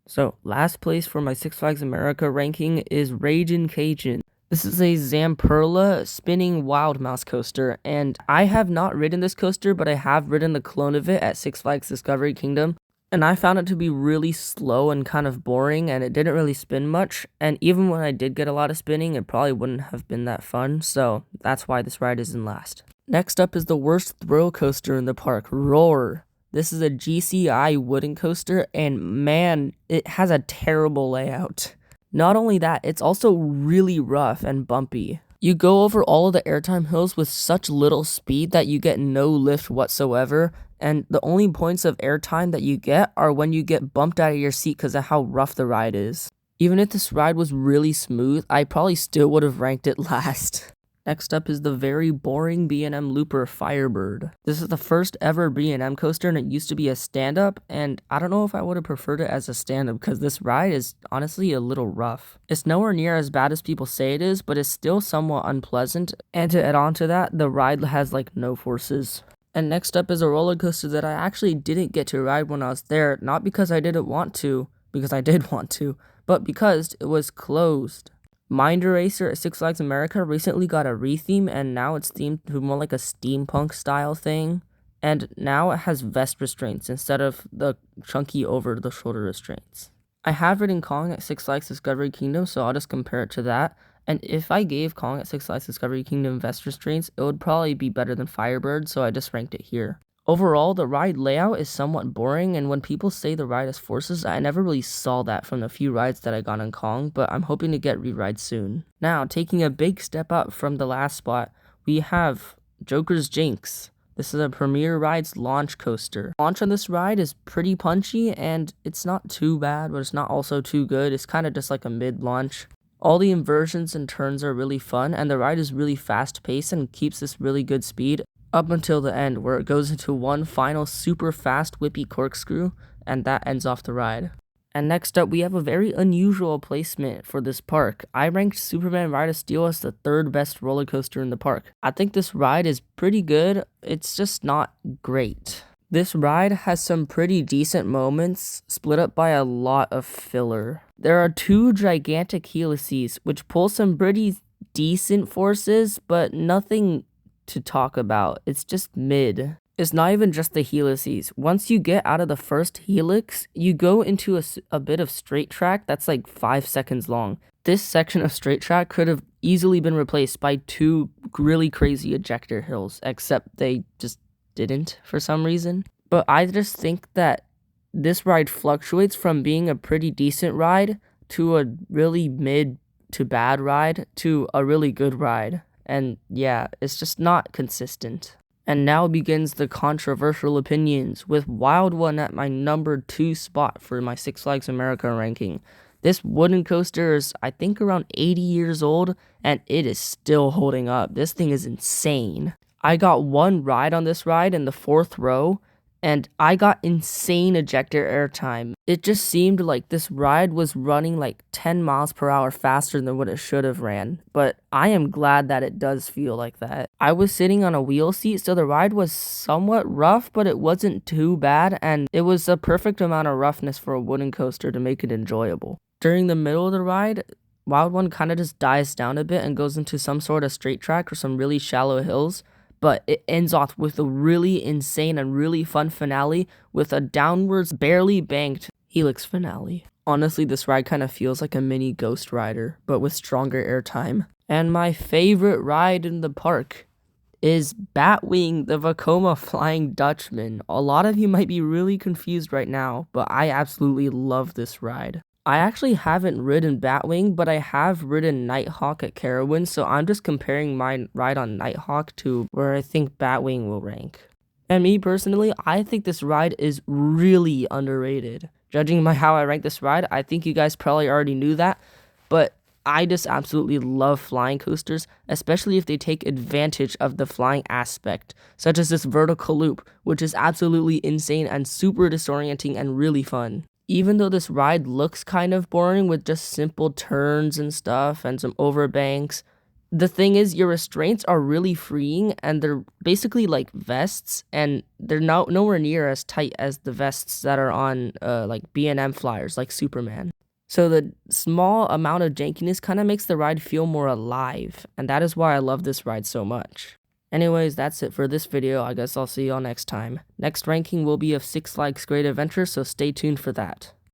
So, last place for my Six Flags America ranking is Ragencun. This is a Zamperla spinning wild mouse coaster, and I have not ridden this coaster, but I have ridden the clone of it at Six Flags Discovery Kingdom, and I found it to be really slow and kind of boring, and it didn't really spin much, and even when I did get a lot of spinning, it probably wouldn't have been that fun, so that's why this ride is in last. Next up is the worst thrill coaster in the park, Roar. This is a GCI wooden coaster, and man, it has a terrible layout. Not only that, it's also really rough and bumpy. You go over all of the airtime hills with such little speed that you get no lift whatsoever, and the only points of airtime that you get are when you get bumped out of your seat because of how rough the ride is. Even if this ride was really smooth, I probably still would have ranked it last. Next up is the very boring B&M Looper Firebird. This is the first ever B&M coaster, and it used to be a stand-up, and I don't know if I would have preferred it as a stand-up because this ride is honestly a little rough. It's nowhere near as bad as people say it is, but it's still somewhat unpleasant, and to add on to that, the ride has like no forces. And next up is a roller coaster that I actually didn't get to ride when I was there, not because I didn't want to, because I did want to, but because it was closed. Mind Eraser at Six Flags America recently got a retheme, and now it's themed to more like a steampunk style thing, and now it has vest restraints instead of the chunky over the shoulder restraints. I have ridden Kong at Six Flags Discovery Kingdom, so I'll just compare it to that, and if I gave Kong at Six Flags Discovery Kingdom vest restraints, it would probably be better than Firebird, so I just ranked it here. Overall, the ride layout is somewhat boring, and when people say the ride has forces, I never really saw that from the few rides that I got on Kong, but I'm hoping to get re-rides soon. Now, taking a big step up from the last spot, we have Joker's Jinx. This is a Premier Rides launch coaster. Launch on this ride is pretty punchy, and it's not too bad, but it's not also too good. It's kind of just like a mid-launch. All the inversions and turns are really fun, and the ride is really fast-paced and keeps this really good speed up until the end, where it goes into one final super fast whippy corkscrew, and that ends off the ride. And next up, we have a very unusual placement for this park. I ranked Superman Ride of Steel as the third best roller coaster in the park. I think this ride is pretty good, it's just not great. This ride has some pretty decent moments, split up by a lot of filler. There are two gigantic helices, which pull some pretty decent forces, but nothing to talk about. It's just mid. It's not even just the helices. Once you get out of the first helix, you go into a bit of straight track that's like 5 seconds long. This section of straight track could have easily been replaced by two really crazy ejector hills, except they just didn't for some reason. But I just think that this ride fluctuates from being a pretty decent ride to a really mid to bad ride to a really good ride. And yeah, it's just not consistent. And now begins the controversial opinions, with WildOne at my number 2 spot for my Six Flags America ranking. This wooden coaster is, I think, around 80 years old, and it is still holding up. This thing is insane. I got one ride on this ride in the 4th row, and I got insane ejector airtime. It just seemed like this ride was running like 10 miles per hour faster than what it should have ran, but I am glad that it does feel like that. I was sitting on a wheel seat, so the ride was somewhat rough, but it wasn't too bad, and it was a perfect amount of roughness for a wooden coaster to make it enjoyable. During the middle of the ride, WildOne kind of just dies down a bit and goes into some sort of straight track or some really shallow hills, but it ends off with a really insane and really fun finale with a downwards, barely banked helix finale. Honestly, this ride kind of feels like a mini Ghost Rider, but with stronger airtime. And my favorite ride in the park is Batwing, the Vekoma Flying Dutchman. A lot of you might be really confused right now, but I absolutely love this ride. I actually haven't ridden Batwing, but I have ridden Nighthawk at Carowinds, so I'm just comparing my ride on Nighthawk to where I think Batwing will rank. And me personally, I think this ride is really underrated. Judging by how I rank this ride, I think you guys probably already knew that, but I just absolutely love flying coasters, especially if they take advantage of the flying aspect, such as this vertical loop, which is absolutely insane and super disorienting and really fun. Even though this ride looks kind of boring with just simple turns and stuff and some overbanks, The thing is, your restraints are really freeing, and they're basically like vests, and they're nowhere near as tight as the vests that are on like B&M flyers like Superman. So the small amount of jankiness kind of makes the ride feel more alive, and that is why I love this ride so much. Anyways, that's it for this video. I guess I'll see y'all next time. Next ranking will be of Six Flags Great Adventure, so stay tuned for that.